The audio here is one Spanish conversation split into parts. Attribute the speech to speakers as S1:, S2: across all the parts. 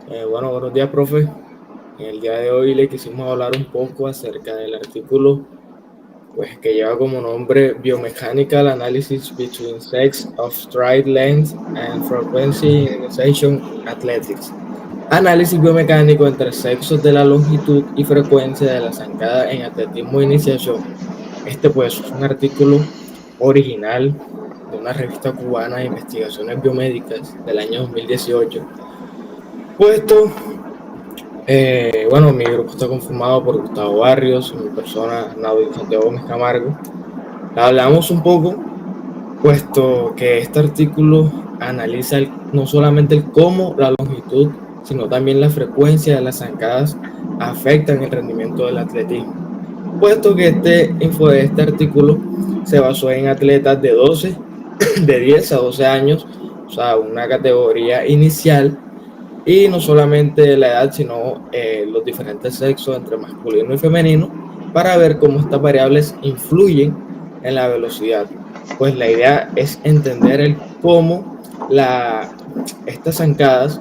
S1: Buenos días, profe. En el día de hoy le quisimos hablar un poco acerca del artículo pues, que lleva como nombre Biomechanical Analysis Between Sex of Stride Length and Frequency in Initiation Athletics. Análisis biomecánico entre sexos de la longitud y frecuencia de la zancada en atletismo de iniciación. Este pues es un artículo original de una revista cubana de investigaciones biomédicas del año 2018, puesto. Mi grupo está conformado por Gustavo Barrios, mi persona, Naudi Santiago Gómez Camargo. Hablamos un poco, puesto que este artículo analiza no solamente el cómo, la longitud, sino también la frecuencia de las zancadas afectan el rendimiento del atletismo. Puesto que este artículo se basó en atletas de 12, de 10 a 12 años, o sea, una categoría inicial, y no solamente la edad, sino los diferentes sexos entre masculino y femenino, para ver cómo estas variables influyen en la velocidad. Pues la idea es entender cómo estas zancadas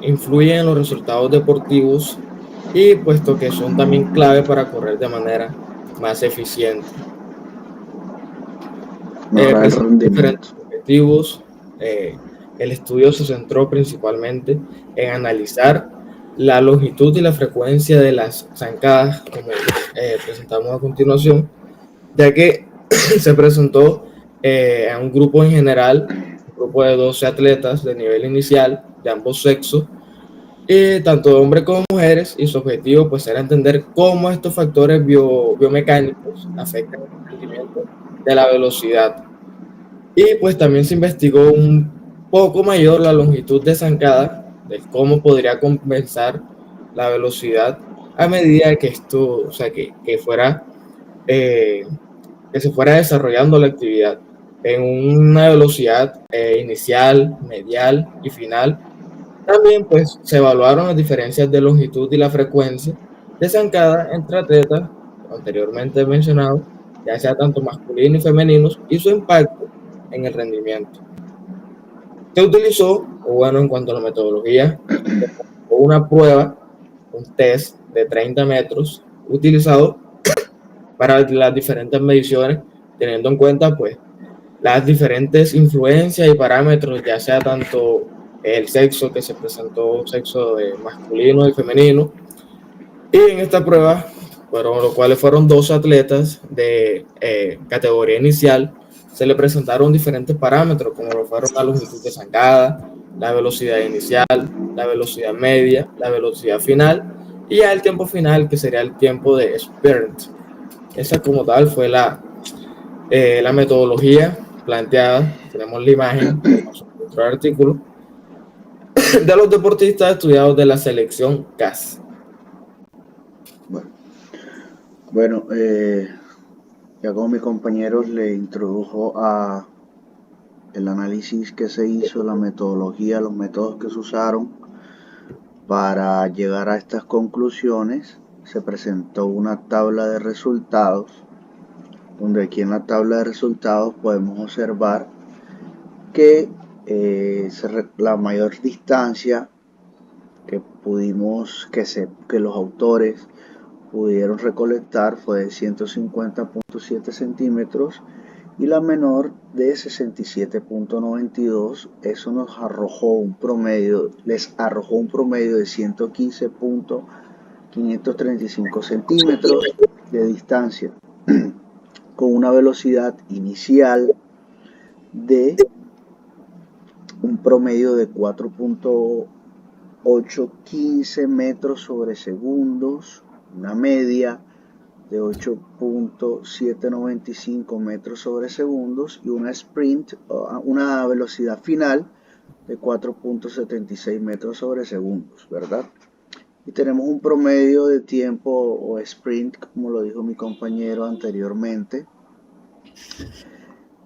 S1: influyen en los resultados deportivos, y puesto que son también clave para correr de manera más eficiente.
S2: Mejorar el
S1: Presenta diferentes
S2: rendimiento.
S1: objetivos. eh, el estudio se centró principalmente en analizar la longitud y la frecuencia de las zancadas, como presentamos a continuación, ya que se presentó a un grupo en general, un grupo de 12 atletas de nivel inicial de ambos sexos, tanto de hombres como mujeres, y su objetivo pues era entender cómo estos factores biomecánicos afectan el rendimiento de la velocidad. Y pues también se investigó un poco mayor la longitud de zancada, de cómo podría compensar la velocidad a medida que esto, o sea, eh, que se fuera desarrollando la actividad en una velocidad inicial, medial y final. También pues se evaluaron las diferencias de longitud y la frecuencia de zancada entre atletas anteriormente mencionados, ya sea tanto masculinos y femeninos, y su impacto en el rendimiento. Se utilizó, en cuanto a la metodología, una prueba, un test de 30 metros, utilizado para las diferentes mediciones, teniendo en cuenta pues las diferentes influencias y parámetros, ya sea tanto el sexo que se presentó, sexo de masculino y femenino. Y en esta prueba, los cuales fueron dos atletas de categoría inicial, se le presentaron diferentes parámetros, como lo fueron la longitud de zancada, la velocidad inicial, la velocidad media, la velocidad final, y ya el tiempo final, que sería el tiempo de sprint. Esa como tal fue la metodología planteada. Tenemos la imagen que nos mostró el artículo de los deportistas estudiados de la selección CAS.
S2: Bueno, bueno ya como mi compañero le introdujo a el análisis que se hizo, la metodología, los métodos que se usaron para llegar a estas conclusiones, se presentó una tabla de resultados, donde aquí en la tabla de resultados podemos observar que la mayor distancia que los autores pudieron recolectar fue de 150.7 centímetros y la menor de 67.92. Eso les arrojó un promedio de 115.535 centímetros de distancia, con una velocidad inicial de un promedio de 4.815 metros sobre segundos, una media de 8.795 metros sobre segundos y una velocidad final de 4.76 metros sobre segundos, ¿verdad? Y tenemos un promedio de tiempo o sprint, como lo dijo mi compañero anteriormente,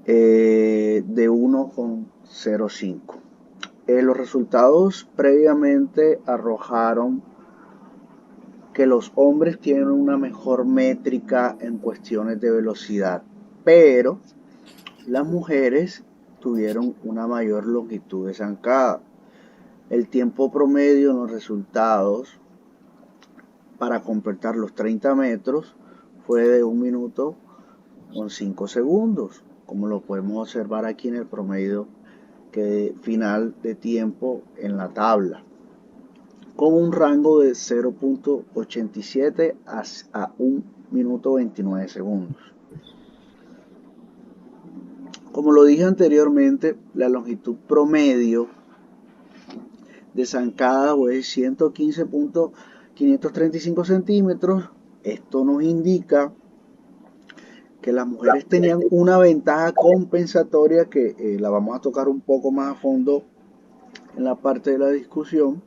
S2: de 1.05. Los resultados previamente arrojaron que los hombres tienen una mejor métrica en cuestiones de velocidad, pero las mujeres tuvieron una mayor longitud de zancada. El tiempo promedio en los resultados para completar los 30 metros fue de 1 minuto con 5 segundos, como lo podemos observar aquí en el promedio final de tiempo en la tabla, con un rango de 0.87 a 1 minuto 29 segundos. Como lo dije anteriormente, la longitud promedio de zancada fue 115.535 centímetros. Esto nos indica que las mujeres tenían una ventaja compensatoria que la vamos a tocar un poco más a fondo en la parte de la discusión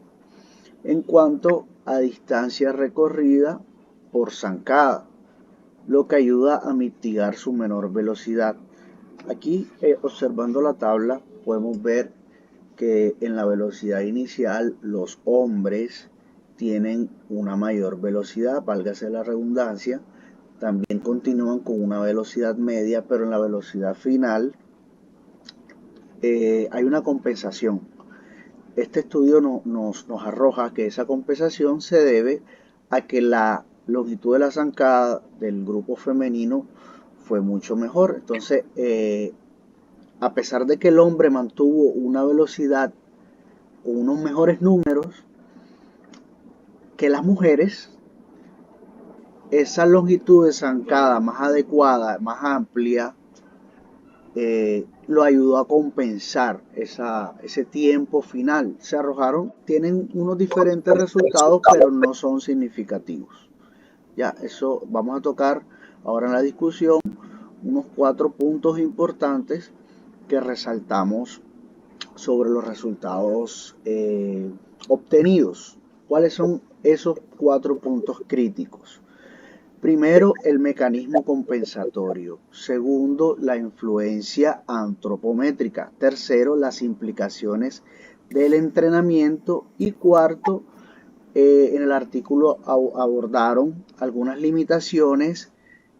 S2: en cuanto a distancia recorrida por zancada, lo que ayuda a mitigar su menor velocidad. Aquí observando la tabla podemos ver que en la velocidad inicial los hombres tienen una mayor velocidad, válgase la redundancia. También continúan con una velocidad media, pero en la velocidad final hay una compensación. Este estudio nos arroja que esa compensación se debe a que la longitud de la zancada del grupo femenino fue mucho mejor. Entonces, a pesar de que el hombre mantuvo una velocidad con unos mejores números que las mujeres, esa longitud de zancada más adecuada, más amplia, lo ayudó a compensar ese tiempo final. Se arrojaron, tienen unos diferentes resultados, pero no son significativos. Ya, eso vamos a tocar ahora en la discusión unos 4 puntos importantes que resaltamos sobre los resultados obtenidos. ¿Cuáles son esos 4 puntos críticos? Primero, el mecanismo compensatorio. Segundo, la influencia antropométrica. Tercero, las implicaciones del entrenamiento. Y cuarto, en el artículo abordaron algunas limitaciones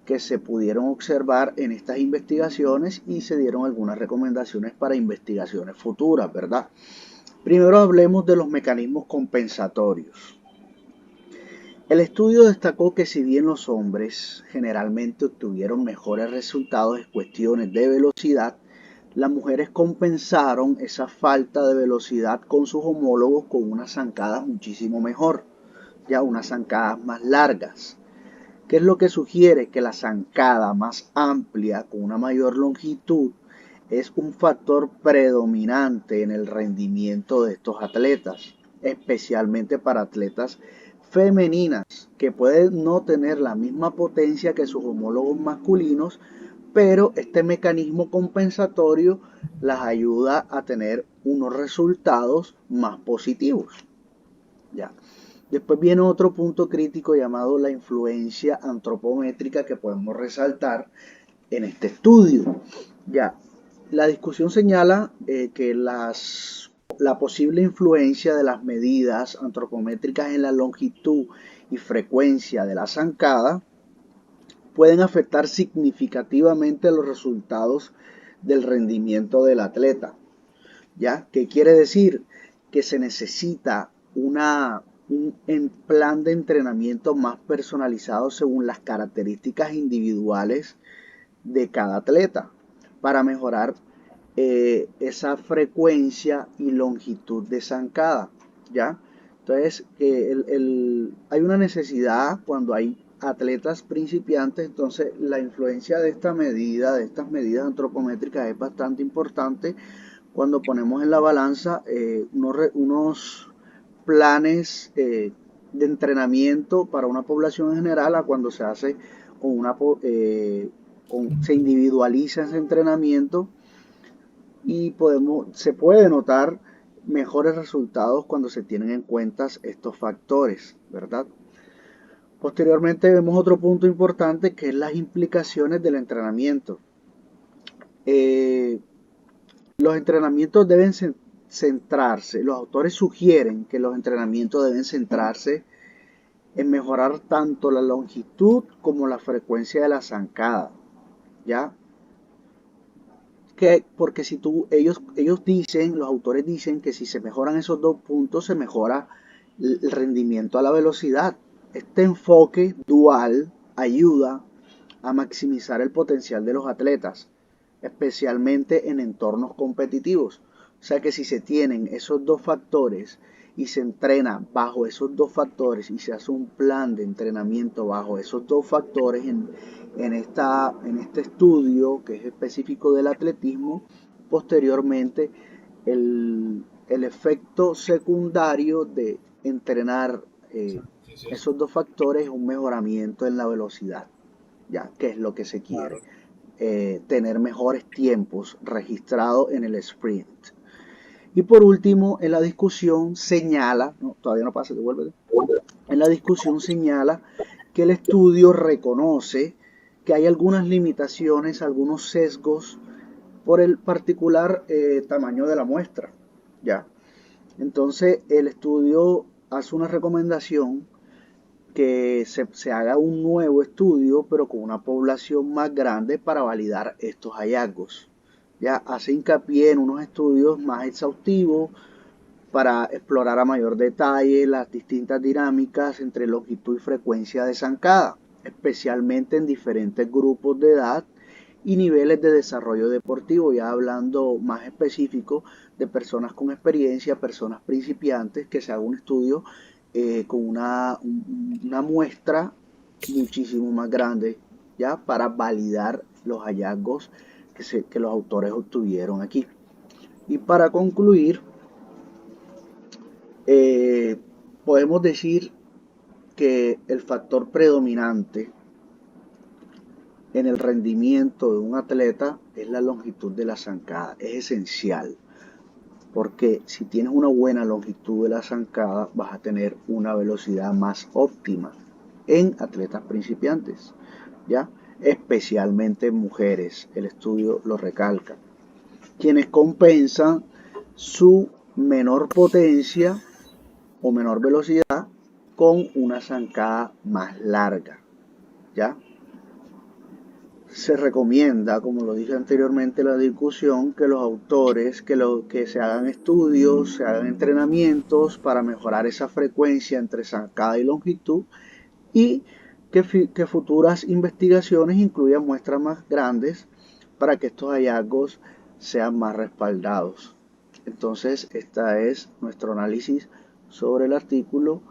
S2: que se pudieron observar en estas investigaciones y se dieron algunas recomendaciones para investigaciones futuras, ¿verdad? Primero hablemos de los mecanismos compensatorios. El estudio destacó que si bien los hombres generalmente obtuvieron mejores resultados en cuestiones de velocidad, las mujeres compensaron esa falta de velocidad con sus homólogos con unas zancadas muchísimo mejor, ya unas zancadas más largas. ¿Qué es lo que sugiere? Que la zancada más amplia, con una mayor longitud, es un factor predominante en el rendimiento de estos atletas, especialmente para atletas femeninas, que pueden no tener la misma potencia que sus homólogos masculinos, pero este mecanismo compensatorio las ayuda a tener unos resultados más positivos. Ya. Después viene otro punto crítico llamado la influencia antropométrica que podemos resaltar en este estudio. Ya, la discusión señala que la posible influencia de las medidas antropométricas en la longitud y frecuencia de la zancada pueden afectar significativamente los resultados del rendimiento del atleta. ¿Ya? ¿Qué quiere decir? Que se necesita un plan de entrenamiento más personalizado según las características individuales de cada atleta para mejorar esa frecuencia y longitud de zancada, ¿ya? Entonces, hay una necesidad cuando hay atletas principiantes, entonces la influencia de estas medidas antropométricas es bastante importante cuando ponemos en la balanza unos planes de entrenamiento para una población en general a cuando se hace se individualiza ese entrenamiento y se puede notar mejores resultados cuando se tienen en cuenta estos factores, ¿verdad? Posteriormente vemos otro punto importante que es las implicaciones del entrenamiento. Los entrenamientos deben centrarse, los autores sugieren que los entrenamientos deben centrarse en mejorar tanto la longitud como la frecuencia de la zancada, ¿ya? porque si ellos dicen, los autores dicen que si se mejoran esos 2 puntos, se mejora el rendimiento a la velocidad. Este enfoque dual ayuda a maximizar el potencial de los atletas, especialmente en entornos competitivos. O sea que si se tienen esos 2 factores y se entrena bajo esos 2 factores y se hace un plan de entrenamiento bajo esos 2 factores en este estudio que es específico del atletismo, posteriormente el efecto secundario de entrenar esos 2 factores es un mejoramiento en la velocidad, ya que es lo que se quiere. Tener mejores tiempos registrados en el sprint. Y por último, en la discusión señala, no, todavía no pasa, devuélvete. En la discusión señala que el estudio reconoce que hay algunas limitaciones, algunos sesgos por el particular tamaño de la muestra, ¿ya? Entonces, el estudio hace una recomendación que se haga un nuevo estudio, pero con una población más grande para validar estos hallazgos. Ya hace hincapié en unos estudios más exhaustivos para explorar a mayor detalle las distintas dinámicas entre longitud y frecuencia de zancada, especialmente en diferentes grupos de edad y niveles de desarrollo deportivo, ya hablando más específico de personas con experiencia, personas principiantes, que se haga un estudio con una muestra muchísimo más grande, ya para validar los hallazgos que los autores obtuvieron aquí. Y para concluir, podemos decir que el factor predominante en el rendimiento de un atleta es la longitud de la zancada. Es esencial, porque si tienes una buena longitud de la zancada vas a tener una velocidad más óptima en atletas principiantes, ¿ya? Especialmente en mujeres. El estudio lo recalca, quienes compensan su menor potencia o menor velocidad con una zancada más larga, ¿ya? Se recomienda, como lo dije anteriormente en la discusión, que los autores, que se hagan estudios, se hagan entrenamientos para mejorar esa frecuencia entre zancada y longitud, y que futuras investigaciones incluyan muestras más grandes para que estos hallazgos sean más respaldados. Entonces, este es nuestro análisis sobre el artículo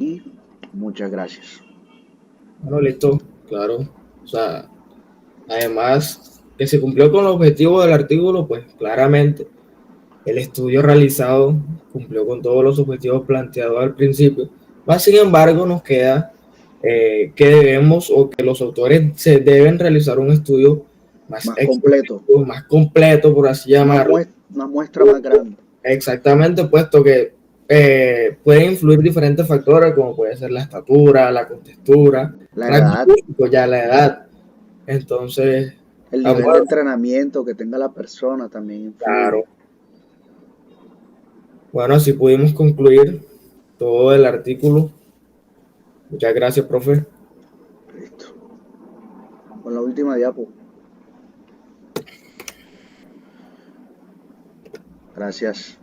S2: y muchas gracias.
S1: Bueno, listo, claro. O sea, además que se cumplió con el objetivo del artículo, pues claramente el estudio realizado cumplió con todos los objetivos planteados al principio. Más sin embargo, nos queda que debemos o que los autores se deben realizar un estudio más completo, por así llamarlo.
S2: Una muestra más grande.
S1: Exactamente, puesto que pueden influir diferentes factores, como puede ser la estatura, la contextura,
S2: la edad,
S1: ya la edad. Entonces,
S2: el nivel de entrenamiento que tenga la persona también influye.
S1: Claro. Bueno, así pudimos concluir todo el artículo. Muchas gracias, profe.
S2: Listo. Con la última diapo. Gracias.